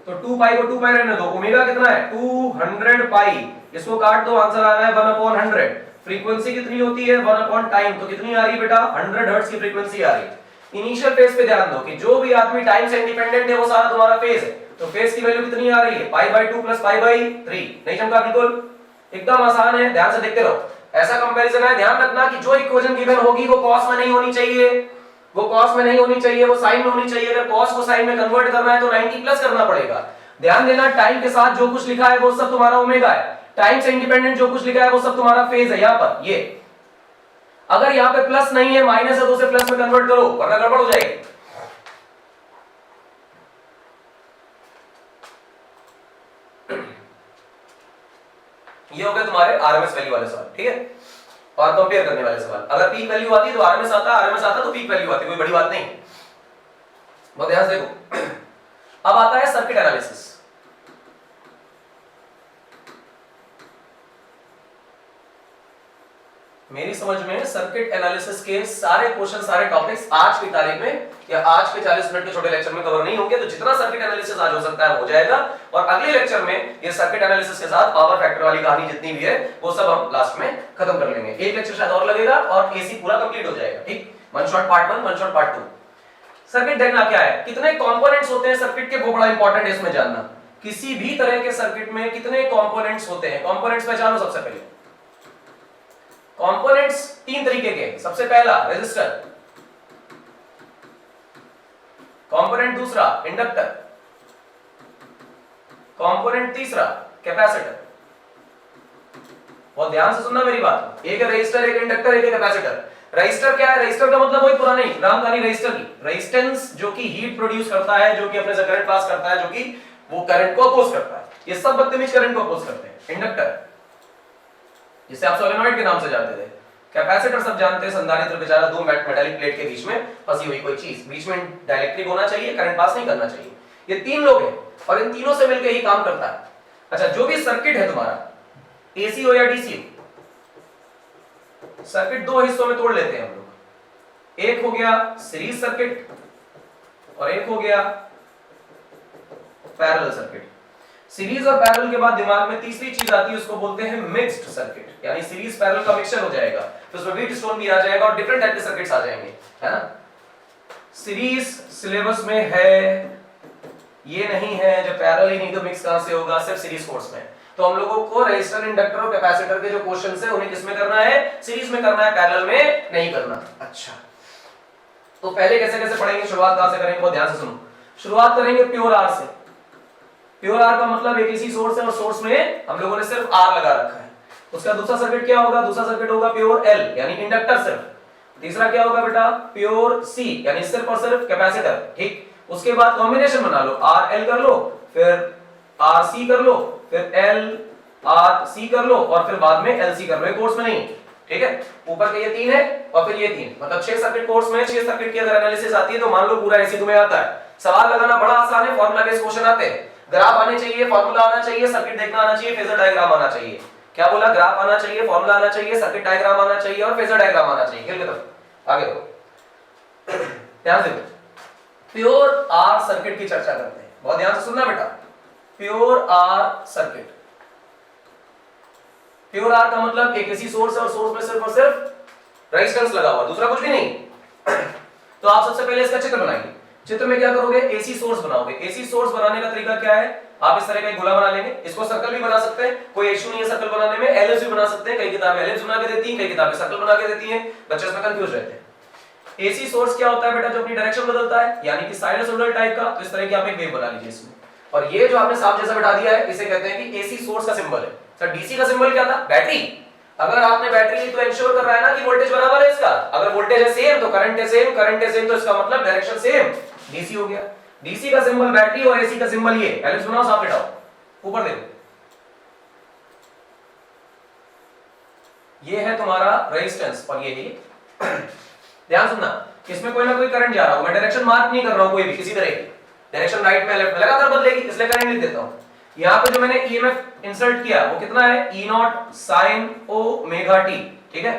तो 2 पाई को 2 पाई रहने दो। ओमेगा कितना है? 200 पाई। इसको काट दो, आंसर आ रहा है 1/100। फ्रीक्वेंसी कितनी होती है? 1 टाइम। तो कितनी आ रही है बेटा? 100 हर्ट्ज की फ्रीक्वेंसी आ रही है। इनिशियल फेज पे ध्यान दो कि जो भी आदमी टाइम से इंडिपेंडेंट है वो सारा तुम्हारा फेज है। तो फेज की वैल्यू कितनी आ रही है? पाई बाई 2 प्लस पाई बाई 3। नहीं चमका? बिल्कुल एकदम आसान है, ध्यान से देखते रहो। ऐसा कंपैरिजन है, ध्यान रखना कि जो इक्वेशन गिवन होगी वो कॉस में नहीं होनी चाहिए, वो कॉस में नहीं होनी चाहिए, वो साइन में होनी चाहिए। अगर कॉस को साइन में कन्वर्ट करना है तो 90 प्लस करना पड़ेगा। ध्यान देना, टाइम के साथ जो कुछ लिखा है वो सब तुम्हारा ओमेगा है। टाइम से इंडिपेंडेंट जो कुछ लिखा है वो सब तुम्हारा फेज है। यहां पर ये अगर यहां पे प्लस नहीं है, माइनस है, तो उसे प्लस में कन्वर्ट करो वरना गड़बड़ हो जाएगी। ये हो गए तुम्हारे आरएमएस वैल्यू वाले सवाल, ठीक है, और कंपेयर करने वाले सवाल। अगर पीक वैल्यू आती तो आरएमएस आता, आरएमएस आता तो पीक वैल्यू आती, कोई बड़ी बात नहीं। बहुत ध्यान से देखो। अब आता है सर्किट एनालिसिस। मेरी समझ में सर्किट एनालिसिस के सारे क्वेश्चन, सारे टॉपिक्स आज की तारीख में या आज के 40 मिनट के छोटे लेक्चर में कवर नहीं होंगे। तो जितना सर्किट एनालिसिस आज हो सकता है हो जाएगा, और अगले लेक्चर में ये सर्किट एनालिसिस के साथ पावर फैक्टर वाली कहानी जितनी भी है वो सब हम लास्ट में खत्म कर लेंगे। एक लेक्चर शायद और लगेगा और एसी पूरा कंप्लीट हो जाएगा। ठीक, one shot part 1, one shot part 2। Circuit देखना क्या है, कितने कंपोनेंट्स होते हैं सर्किट के, वो बड़ा इंपॉर्टेंट है इसमें जानना। किसी भी तरह के सर्किट में कितने कंपोनेंट्स होते हैं, कंपोनेंट्स पहचानो। सबसे पहले कंपोनेंट्स 3 तरीके के। सबसे पहला रेजिस्टर, कंपोनेंट दूसरा इंडक्टर, कंपोनेंट तीसरा कैपेसिटर। बहुत ध्यान से सुनना मेरी बात। एक है रेजिस्टर, एक इंडक्टर, एक है कैपेसिटर। रेजिस्टर क्या है? रेजिस्टर का मतलब वही पुरानी रामधारी रेजिस्टर की रेजिस्टेंस, जो कि हीट प्रोड्यूस करता है, जो कि अपने से करंट पास करता है, जो कि वो करंट को अपोज करता है। ये सब बदतमीज करंट को अपोज करते हैं। इंडक्टर जिसे आप सोलेनॉइड के नाम से जानते थे। कैपेसिटर सब जानते हैं, संधारित्र बेचारा दो मेटालिक प्लेट के बीच में फंसी हुई कोई चीज, बीच में डाइलेक्ट्रिक होना चाहिए, करंट पास नहीं करना चाहिए। ये 3 लोग हैं और इन तीनों से मिलकर ही काम करता है। अच्छा, जो भी सर्किट है तुम्हारा, एसी हो या डीसी हो, सर्किट 2 हिस्सों में तोड़ लेते हैं हम लोग। एक हो गया सीरीज सर्किट और एक हो गया पैरेलल सर्किट। सीरीज और पैरेलल के बाद दिमाग में तीसरी चीज आती है, उसको बोलते हैं मिक्स्ड सर्किट, यानी सीरीज पैरेलल का मिक्सचर हो जाएगा। तो उसमें व्हीट स्टोन भी आ जाएगा और डिफरेंट टाइप के सर्किट्स आ जाएंगे, है ना। सीरीज सिलेबस में है, ये नहीं है। जब पैरेलल ही नहीं तो मिक्स कहां से होगा? सिर्फ सीरीज कोर्स में। तो हम लोगों को रेजिस्टर, इंडक्टर और कैपेसिटर के जो क्वेश्चंस है उन्हें किसमें करना है? सीरीज में करना है, पैरेलल में नहीं करना। अच्छा, तो पहले कैसे कैसे पढ़ेंगे, शुरुआत कहां से करेंगे? बहुत ध्यान से सुनो। शुरुआत करेंगे प्योर आर से। प्योर आर का मतलब एक ऐसी सोर्स है और सोर्स में हम लोगों ने सिर्फ आर लगा रखा है। उसका दूसरा सर्किट क्या होगा? दूसरा सर्किट होगा प्योर एल, यानी इंडक्टर सिर्फ। तीसरा क्या होगा बेटा? प्योर सी, यानी सिर्फ और सिर्फ कैपेसिटर। ठीक, उसके बाद कॉम्बिनेशन बना लो, आर एल कर लो, फिर आर सी कर लो, फिर एल आर सी कर लो, और फिर बाद में एल सी कर लो। कोर्स में नहीं, ठीक है, ऊपर के ये 3 है और फिर ये 3, मतलब 6 सर्किट कोर्स में 6 सर्किट की अगर एनालिसिस आती है तो मान लो पूरा एसी तुम्हें आता है। सवाल लगाना बड़ा आसान है, फार्मूला बेस्ड क्वेश्चन आते हैं, ग्राफ आने चाहिए, फार्मूला आना चाहिए, सर्किट देखना आना चाहिए, फेजर डायग्राम आना चाहिए। क्या बोला? ग्राफ आना चाहिए, फार्मूला आना चाहिए, सर्किट डायग्राम आना चाहिए और फेजर डायग्राम आना चाहिए। खेल खत्म, आगे बढ़ो। ध्यान से प्योर आर सर्किट की चर्चा करते हैं, बहुत ध्यान से सुनना बेटा। Pure R circuit, pure R का मतलब एक एसी सोर्स है और सोर्स में सिर्फ और सिर्फ रेजिस्टेंस लगा हुआ, दूसरा कुछ भी नहीं। तो आप सबसे पहले इसका चित्र बनाएंगे। चित्र में क्या करोगे? एसी सोर्स बनाओगे। एसी सोर्स बनाने का तरीका क्या है? आप इस तरह का एक गोला बना लेंगे, इसको सर्कल भी बना सकते हैं, कोई इशू नहीं है सर्कल बनाने में, एलिप्स भी बना सकते हैं, कई किताबें एलिप्स बना के देती हैं, कई किताबें सर्कल बना के देती हैं, बच्चे इसमें कंफ्यूज रहते हैं। एसी सोर्स क्या होता है बेटा? जो अपनी डायरेक्शन बदलता है, यानी कि साइनसोइडल टाइप का। तो इस तरह की आप एक वेव बना लीजिए इसमें, और ये जो आपने सांप जैसा बैठा दिया है इसे कहते हैं कि एसी सोर्स का सिंबल है। सर डीसी का सिंबल क्या था? बैटरी। अगर आपने बैटरी ली तो इंश्योर कर रहा है ना कि वोल्टेज बराबर है इसका। अगर वोल्टेज है सेम तो करंट है सेम, करंट है सेम तो इसका मतलब डायरेक्शन सेम, डीसी हो गया। डीसी का सिंबल बैटरी और एसी का सिंबल ये। एलिप्स बनाओ, सांप बैठाओ, ऊपर देखो, ये है तुम्हारा रेजिस्टेंस और ये है। ध्यान सुनना, इसमें कोई ना कोई करंट जा रहा हो, मैं डायरेक्शन मार्क नहीं कर रहा हूं कोई भी किसी तरह की, डायरेक्शन राइट में लेफ्ट में लगातार बदलेगी, इसलिए करंट लिख देता हूं। यहां पे जो मैंने ईएमएफ इंसर्ट किया वो कितना है? E naught sine omega T. ठीक है,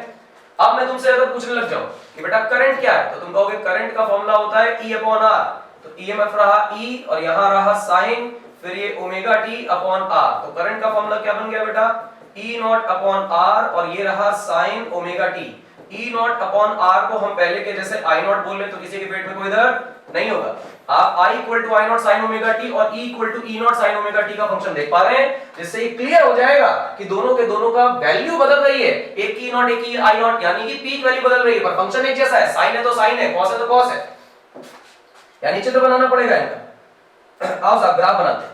अब मैं तुमसे अगर पूछने लग जाऊं कि बेटा करंट क्या है, तो तुम कहोगे करंट का फॉर्मूला होता है E अपॉन R। तो ईएमएफ रहा E और यहां रहा साइन, फिर ये ओमेगा टी अपॉन R। तो करंट का फॉर्मूला क्या बन गया बेटा? E नॉट अपॉन R और ये रहा sign omega T. E not upon R को हम पहले के जैसे I नॉट बोल ले तो किसी के पेट में कोई दर्द नहीं होगा। आप I equal to I naught sine omega T और E equal to E naught sine omega T का फंक्शन देख पा रहे हैं, जिससे ये क्लियर हो जाएगा कि दोनों के दोनों का वैल्यू बदल रही है। एक E नॉट एक I नॉट, यानी कि पीक वैल्यू बदल रही है पर फंक्शन एक जैसा है। साइन है तो साइन है, कॉस है तो कॉस है, यानी चित्र बनाना पड़ेगा इनका। आओ साहब ग्राफ बनाते हैं।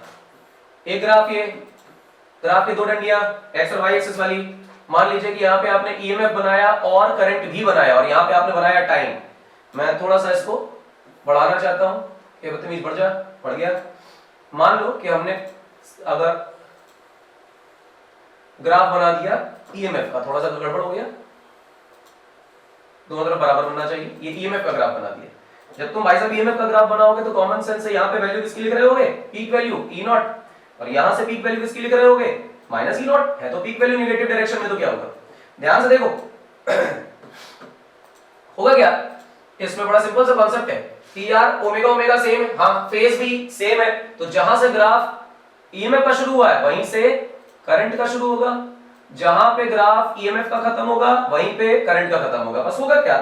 एक ग्राफ, ये ग्राफ की दो डंडियां x और y एक्सिस वाली। मान लीजिए कि यहाँ पे आपने ईएमएफ बनाया और करंट भी बनाया और यहाँ पे आपने बनाया टाइम। मैं थोड़ा सा इसको बढ़ाना चाहता हूँ, ये बदतमीज बढ़ गया। मान लो कि हमने अगर ग्राफ बना दिया ईएमएफ का, थोड़ा सा गड़बड़ हो गया, दोनों तरफ बराबर बनना चाहिए। ये ईएमएफ का ग्राफ बना दिया। जब तुम भाई साहब ईएमएफ का ग्राफ बनाओगे तो कॉमन सेंस से यहाँ पे वैल्यू किसकी लिख रहे होगे? पीक वैल्यू ई नॉट, और यहां से पीक वैल्यू किसकी लिख रहे होगे? माइनस ई नॉट है, तो पीक वैल्यू नेगेटिव डायरेक्शन में तो क्या होगा? ध्यान से देखो होगा क्या? इसमें बड़ा सिंपल सा कॉन्सेप्ट है कि यार ओमेगा ओमेगा सेम है, हाँ फेज भी सेम है, तो जहां से ग्राफ ईएमएफ का शुरू हुआ है वहीं से करंट का शुरू होगा, जहां पे ग्राफ ईएमएफ का खत्म होगा वहीं पे करंट का खत्म होगा। बस होगा क्या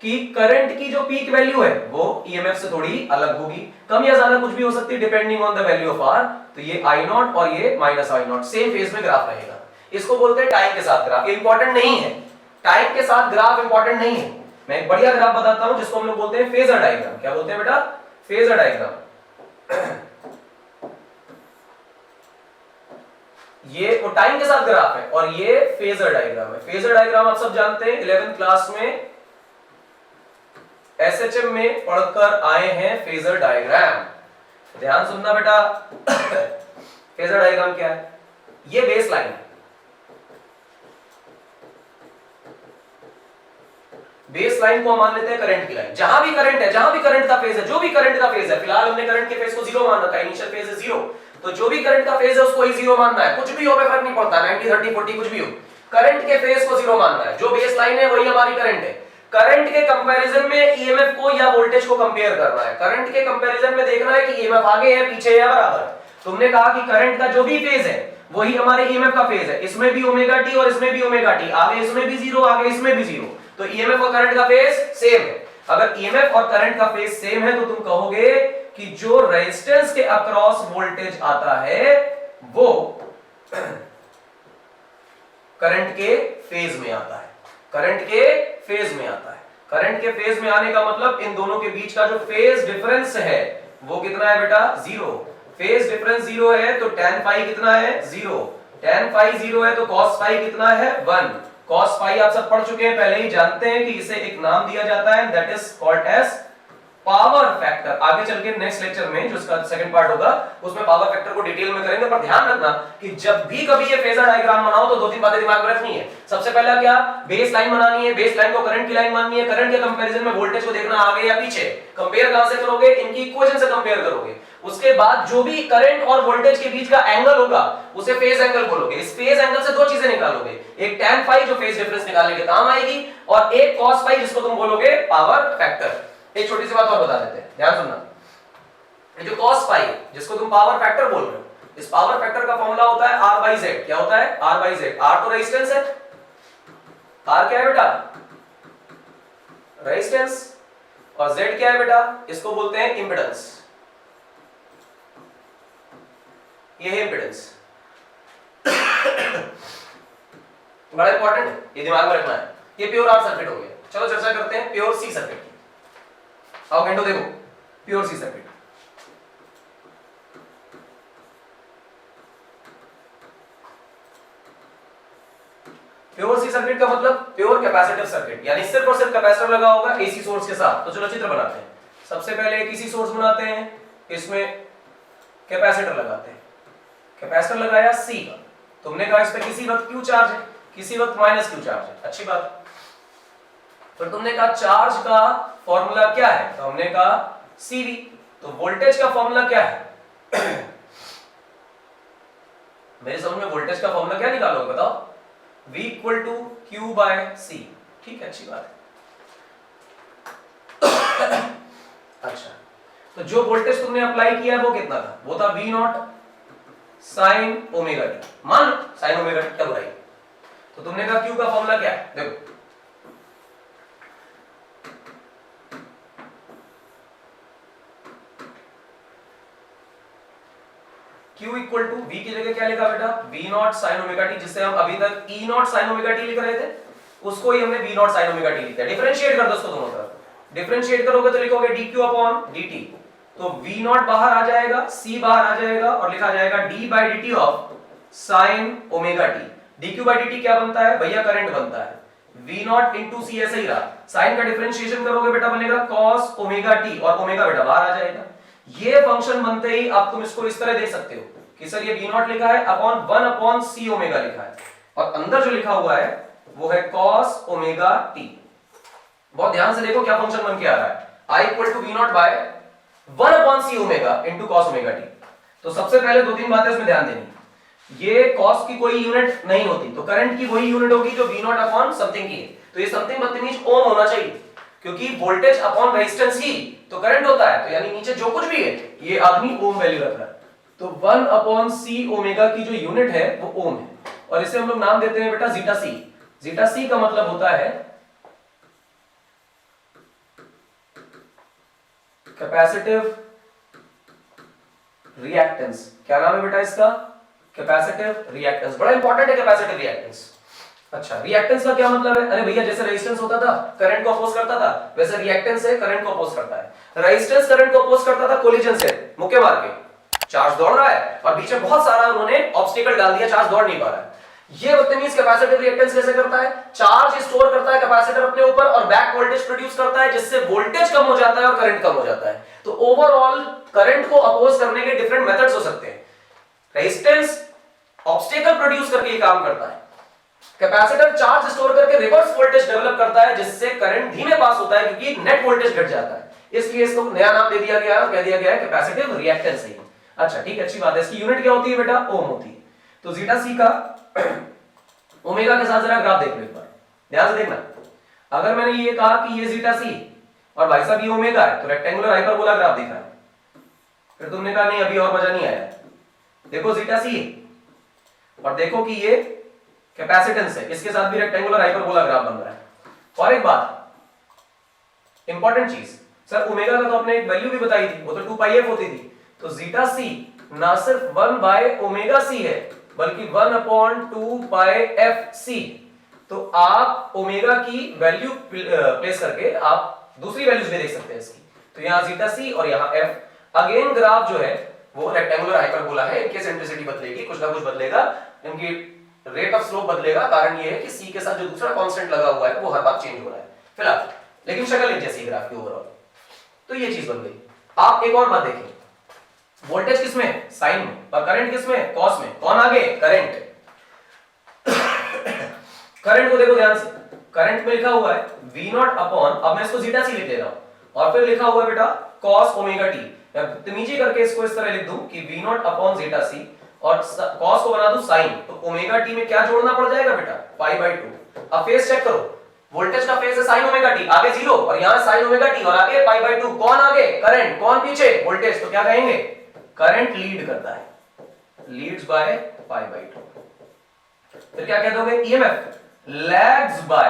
कि करंट की जो पीक वैल्यू है वो ईएमएफ से थोड़ी अलग होगी, कम या ज्यादा कुछ भी हो सकती है depending on the value of R. तो ये आई नॉट और ये minus I naught same phase में ग्राफ रहेगा। इसको बोलते हैं टाइम के साथ ग्राफ। ये इंपॉर्टेंट नहीं है, टाइम के साथ ग्राफ इंपॉर्टेंट नहीं है। मैं एक बढ़िया ग्राफ बताता हूं जिसको हम लोग बोलते हैं फेजर डायग्राम। क्या बोलते हैं बेटा? Phasor diagram. ये वो टाइम के साथ ग्राफ है और ये फेजर डायग्राम है। फेजर डायग्राम आप सब जानते हैं, 11th क्लास में एसएचएम में पढ़कर आए हैं फेजर डायग्राम। ध्यान सुनना बेटा। फेजर डायग्राम क्या है? ये बेस लाइन है, बेस लाइन को हम मान लेते हैं करंट की लाइन। जहां भी करंट है, जहां भी करंट का फेज है, जो भी करंट का फेज है, फिलहाल हमने करंट के फेज को जीरो मान रखा है, इनिशियल फेज है जीरो, तो जो भी करंट का फेज है उसको ही जीरो मानना है। कुछ भी हो फर्क नहीं पड़ता, 90 30 40 कुछ भी हो, करंट के फेज को जीरो मानना है। जो बेस लाइन है वही हमारी करंट है। करंट के कंपैरिजन में ईएमएफ को या वोल्टेज को कंपेयर करना है। करंट के कंपैरिजन में देखना है कि ईएमएफ आगे है पीछे है या बराबर। तुमने कहा कि करंट का जो भी फेज है वही हमारे ईएमएफ का फेज है। इसमें भी ओमेगा टी और इसमें भी ओमेगा टी, आगे इसमें भी जीरो आगे इसमें भी जीरो, तो ईएमएफ और करंट का फेज सेम है। अगर ईएमएफ और करंट का फेज सेम है तो तुम कहोगे कि जो रेजिस्टेंस के अक्रॉस वोल्टेज आता है वो करंट के फेज में आता है। करंट के फेज में आता है। करंट के फेज में आने का मतलब इन दोनों के बीच का जो फेज डिफरेंस है वो कितना है बेटा? जीरो। फेज डिफरेंस जीरो है तो tan फाई कितना है? जीरो। tan फाई जीरो है तो cos फाई कितना है? 1। cos फाई आप सब पढ़ चुके हैं, पहले ही जानते हैं कि इसे एक नाम दिया जाता है, that is called as power factor. आगे चल के नेक्स्ट लेक्चर में जो इसका सेकंड पार्ट होगा उसमें पावर फैक्टर को डिटेल में करेंगे, पर ध्यान रखना कि जब भी कभी ये फेजर डायग्राम बनाओ तो दो तीन बातें दिमाग में रखनी है। सबसे पहला क्या, बेस लाइन बनानी है, बेस लाइन को करंट की लाइन माननी है, करंट के कंपैरिजन में वोल्टेज को देखना आगे या पीछे, कंपेयर कहां से करोगे, इनकी इक्वेशन से कंपेयर करोगे। उसके बाद जो भी करंट और वोल्टेज के बीच का एंगल होगा उसे फेज एंगल बोलोगे। इस फेज एंगल से दो चीजें निकालोगे, एक tan फाई जो फेज डिफरेंस निकालने के काम आएगी, और एक cos फाई जिसको तुम बोलोगे पावर फैक्टर। एक छोटी सी बात और बता देते हैं, ध्यान सुनना। ये जो cos फाई जिसको तुम पावर फैक्टर बोल रहे हो, इस पावर फैक्टर का फॉर्मूला होता है R by Z। क्या होता है? R by Z। R तो रेजिस्टेंस है, R क्या है बेटा? रेजिस्टेंस। और Z क्या है बेटा? इसको बोलते हैं इंपेडेंस। ये है इंपेडेंस। बड़ा इंपॉर्टेंट है, ये दिमाग में रखना है। ये प्योर आर सर्किट हो गया। चलो चर्चा करते हैं प्योर सी सर्किट की। आओ घंटो देखो pure C circuit. Pure C circuit का मतलब प्योर कैपेसिटिव सर्किट, यानी सिर्फ और सिर्फ कैपेसिटर लगा होगा एसी सोर्स के साथ। तो चलो चित्र बनाते हैं। सबसे पहले एक एसी सोर्स बनाते हैं, इसमें कैपेसिटर लगाते हैं। कैपेसिटर लगाया सी का, तुमने कहा इस पे किसी वक्त क्यू चार्ज है, किसी वक्त माइनस क्यू चार्ज है, अच्छी बात। पर तुमने कहा चार्ज का फॉर्मूला क्या है, तो हमने कहा सीवी। तो वोल्टेज का फॉर्मूला क्या है? मेरे समझ में वोल्टेज का फॉर्मूला क्या निकालोगे बताओ? V equal to Q by C. ठीक है, अच्छी बात है। अच्छा, तो जो वोल्टेज तुमने अप्लाई किया है वो कितना था? वो था V not sine omega T. मान साइन ओमेगा टी, क्या बुराई? तो तुमने कहा क्यू का फॉर्मूला क्या है? देखो Q इक्वल टू V की जगह क्या लिखा बेटा? V not sine omega T, जिससे हम अभी तक E naught sine omega T लिख रहे थे, उसको ही हमने V not sine omega T लिखा है। डिफरेंशिएट कर दो उसको दोनों तरफ। डिफरेंशिएट करोगे तो लिखोगे dq अपॉन dt। तो V नॉट बाहर आ जाएगा, C बाहर आ जाएगा, और लिखा जाएगा d by dt of sine omega T. dq by dt क्या बनता है भैया? करंट बनता है। V नॉट इंटू C ऐसे ही रहा। साइन का डिफरेंशिएशन करोगे बेटा बनेगा cos ओमेगा टी, और ओमेगा बेटा बाहर आ जाएगा। ये फंक्शन बनते ही अब तुम इसको इस तरह देख सकते हो कि सर ये V नॉट लिखा है अपॉन 1 अपॉन C ओमेगा लिखा है, और अंदर जो लिखा हुआ है वो है cos ओमेगा t। बहुत ध्यान से देखो क्या फंक्शन बन के आ रहा है। I equal to V naught by 1 upon C omega into cos omega t। तो सबसे पहले दो तीन बातें इसमें ध्यान देनी। ये cos की कोई यूनिट नहीं होती, तो करंट की वही यूनिट होगी जो V नॉट अपॉन समथिंग की है। तो ये समथिंग बदतमीज ओम होना चाहिए, क्योंकि वोल्टेज अपॉन रेजिस्टेंस ही तो करंट होता है। तो यानी नीचे जो कुछ भी है ये आदमी ओम वैल्यू रख रहा है। तो 1 अपॉन C ओमेगा की जो यूनिट है वो ओम है, और इसे हम लोग नाम देते हैं बेटा जीटा सी। जीटा सी का मतलब होता है कैपेसिटिव रिएक्टेंस। क्या नाम है बेटा इसका? Capacitive reactance. बड़ा इंपॉर्टेंट है कैपेसिटिव रिएक्टेंस। अच्छा, रिएक्टेंस का क्या मतलब है? अरे भैया जैसे रेजिस्टेंस होता था करंट को अपोज करता था, वैसे रिएक्टेंस है करंट को अपोज करता है। रेजिस्टेंस करंट को अपोज करता था कोलिजन से, मुक्के मार के। चार्ज दौड़ रहा है और बीच में बहुत सारा उन्होंने ऑब्स्टिकल डाल दिया, चार्ज दौड़ नहीं पा रहा है। ये बदतमीज कैपेसिटिव रिएक्टेंस कैसे करता है? चार्ज स्टोर करता है कैपेसिटर अपने ऊपर और बैक वोल्टेज प्रोड्यूस करता है, जिससे वोल्टेज कम हो जाता है और करंट कम हो जाता है। तो ओवरऑल करंट को अपोज करने के डिफरेंट मेथड्स हो सकते हैं। रेजिस्टेंस ऑब्स्टिकल प्रोड्यूस करके ये काम करता है, कैपेसिटर चार्ज स्टोर करके रिवर्स वोल्टेज डेवलप करता है, जिससे करंट धीमे पास होता है क्योंकि नेट वोल्टेज घट जाता है। इसलिए इसको नया नाम दे दिया गया है, कह दिया गया है कैपेसिटिव रिएक्टेंस है। अच्छा ठीक है, अच्छी बात है। इसकी यूनिट क्या होती है बेटा? ओम होती है। तो जीटा सी का ओमेगा के साथ जरा ग्राफ देख लो एक बार, ध्यान से देखना। अगर मैंने ये कहा कि ये जीटा सी और भाई साहब ये ओमेगा है, तो रेक्टेंगुलर हाइपरबोला ग्राफ दिखा है। फिर तुमने कहा नहीं अभी और मजा नहीं आया, देखो जीटा सी और देखो कि ये कैपेसिटेंस है, इसके साथ भी रेक्टेंगुलर हाइपरबोला ग्राफ बन रहा है। और एक बात इंपॉर्टेंट चीज, सर ओमेगा का तो आपने एक वैल्यू भी बताई थी, वो तो 2πf होती थी। तो जीटा सी ना सिर्फ 1 बाय ओमेगा सी है, बल्कि 1 अपॉन 2πfc। तो आप ओमेगा की वैल्यू प्लेस करके आप दूसरी वैल्यूज भी देख सकते हैं इसकी। तो यहां जीटा सी और यहां f। अगेन ग्राफ जो है वो रेक्टेंगुलर हाइपरबोला है, इनकी सेंट्रिसिटी बदलेगी, कुछ ना कुछ बदलेगा, इनकी रेट ऑफ स्लोप बदलेगा। कारण ये है कि सी के साथ जो दूसरा कांस्टेंट लगा हुआ है वो हर बार चेंज हो रहा है फिलहाल, लेकिन शक्ल एक जैसी ग्राफ की ओवरऑल। तो ये चीज बन गई। आप एक और बात देखिए, वोल्टेज किसमें, साइन में, और करंट किसमें, कॉस में। कौन आगे, करंट। करंट को देखो ध्यान से, करंट में लिखा हुआ है V नॉट अपॉन, अब मैं इसको जीटा सी लिख ले रहा हूं, और फिर लिखा हुआ है बेटा cos ओमेगा टी। मैं बदतमीजी करके इसको इस तरह लिख दूं कि V नॉट अपॉन जीटा सी, और cos को बना दूं साइन, तो ओमेगा टी में क्या जोड़ना पड़ जाएगा बेटा, पाई बाई 2। अब फेज चेक करो, वोल्टेज का फेज है साइन ओमेगा टी, आगे 0 और यहां साइन ओमेगा टी और आगे पाई बाई 2। कौन आगे, करंट, कौन पीछे, वोल्टेज। तो क्या कहेंगे, करंट लीड करता है, लीड्स बाय पाई बाई 2। फिर क्या कह दोगे, EMF lags by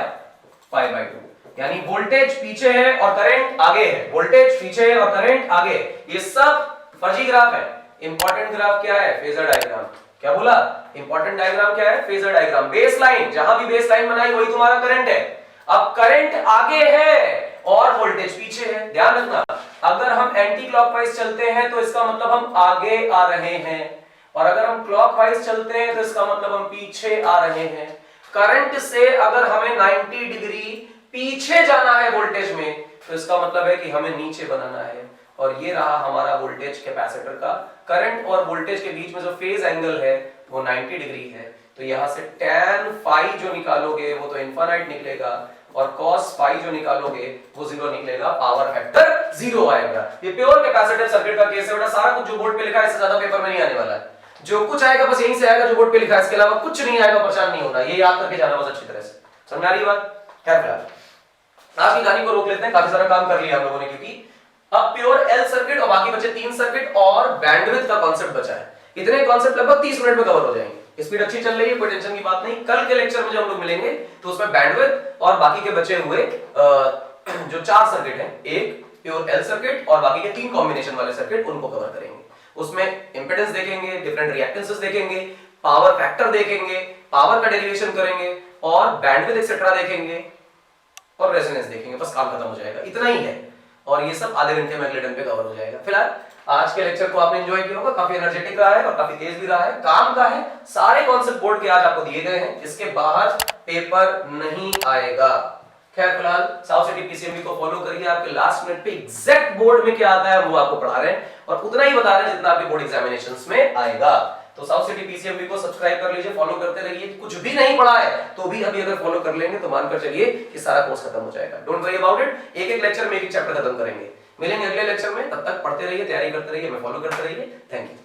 pi by 2, यानी वोल्टेज पीछे है और करंट आगे है, वोल्टेज पीछे है और करंट आगे। ये सब फर्जी ग्राफ है। इंपॉर्टेंट ग्राफ क्या है, फेजर डायग्राम। क्या बोला, इंपॉर्टेंट डायग्राम क्या है, फेजर डायग्राम। बेस लाइन, जहां भी बेस लाइन बनाई वही तुम्हारा करंट है। अब करंट आगे है और वोल्टेज पीछे है, ध्यान रखना। अगर हम एंटी क्लॉकवाइज चलते हैं तो इसका मतलब हम आगे आ रहे हैं, और अगर हम क्लॉकवाइज चलते हैं तो इसका मतलब हम पीछे आ रहे हैं। करंट से अगर हमें 90 डिग्री पीछे जाना है वोल्टेज में, तो इसका मतलब है कि हमें नीचे बनाना है। और ये रहा हमारा वोल्टेज कैपेसिटर का। करंट और वोल्टेज के बीच में जो फेज एंगल है वो 90 डिग्री है, तो यहां से tan फाई जो निकालोगे वो तो इनफाइनाइट निकलेगा, और cos फाई जो निकालोगे वो 0 निकलेगा, पावर फैक्टर 0 आएगा। ये प्योर कैपेसिटिव सर्किट का केस है बेटा। सारा कुछ जो बोर्ड पे लिखा है इससे ज्यादा पेपर में नहीं आने वाला है। जो कुछ आएगा बस यहीं से आएगा जो बोर्ड पे लिखा है, इसके अलावा कुछ नहीं आएगा, परेशान नहीं होना। ये याद करके जाना बस अच्छी तरह से, समझ आ रही बात। खैर फिलहाल आज की कहानी को रोक लेते हैं, काफी सारा काम कर लिया हम लोगों ने, क्योंकि अब प्योर एल सर्किट और बाकी बचे 3 सर्किट और बैंडविड्थ का कॉन्सेप्ट बचा है। इतने कॉन्सेप्ट लगभग 30 मिनट में कवर हो जाएंगे। स्पीड अच्छी चल रही है, कोई टेंशन की बात नहीं। कल के लेक्चर में जब हम लोग मिलेंगे तो उसमें बैंडविड्थ और बाकी के बचे हुए जो 4 सर्किट हैं, एक प्योर एल सर्किट और बाकी के 3 कॉम्बिनेशन वाले सर्किट, उनको कवर करेंगे। उसमें इंपेडेंस देखेंगे, डिफरेंट रिएक्टेंसेस देखेंगे, पावर फैक्टर देखेंगे, पावर का डेरिवेशन करेंगे, और बैंडविड्थ एक्सेट्रा देखेंगे, और रेजोनेंस देखेंगे। बस काम खत्म हो जाएगा, इतना ही है। और ये सब आधे घंटे में अगले दिन पे कवर हो जाएगा। फिलहाल आज के लेक्चर को आपने एंजॉय किया होगा, काफी एनर्जेटिक रहा है और काफी तेज भी रहा है, काम का है। सारे कॉन्सेप्ट बोर्ड के आज आपको दिए गए हैं, इसके बाहर पेपर नहीं आएगा। खैर फिलहाल साउथ सिटी पीसीएमबी को फॉलो करिए। आपके लास्ट मिनट पे एग्जैक्ट बोर्ड में क्या आता है वो आपको पढ़ा रहे हैं, और उतना ही बता रहे हैं जितना आपके बोर्ड एग्जामिनेशंस में आएगा। तो साउथ सिटी पीसीएमबी को सब्सक्राइब कर लीजिए, फॉलो करते रहिए। कुछ भी नहीं पढ़ा है तो भी अभी अगर फॉलो कर लेंगे तो मानकर चलिए कि सारा कोर्स खत्म हो जाएगा। Don't worry about it. एक एक लेक्चर में एक एक चैप्टर खत्म करेंगे। मिलेंगे अगले लेक्चर में, तब तक पढ़ते रहिए, तैयारी करते रहिए, हमें फॉलो करते रहिए। Thank you.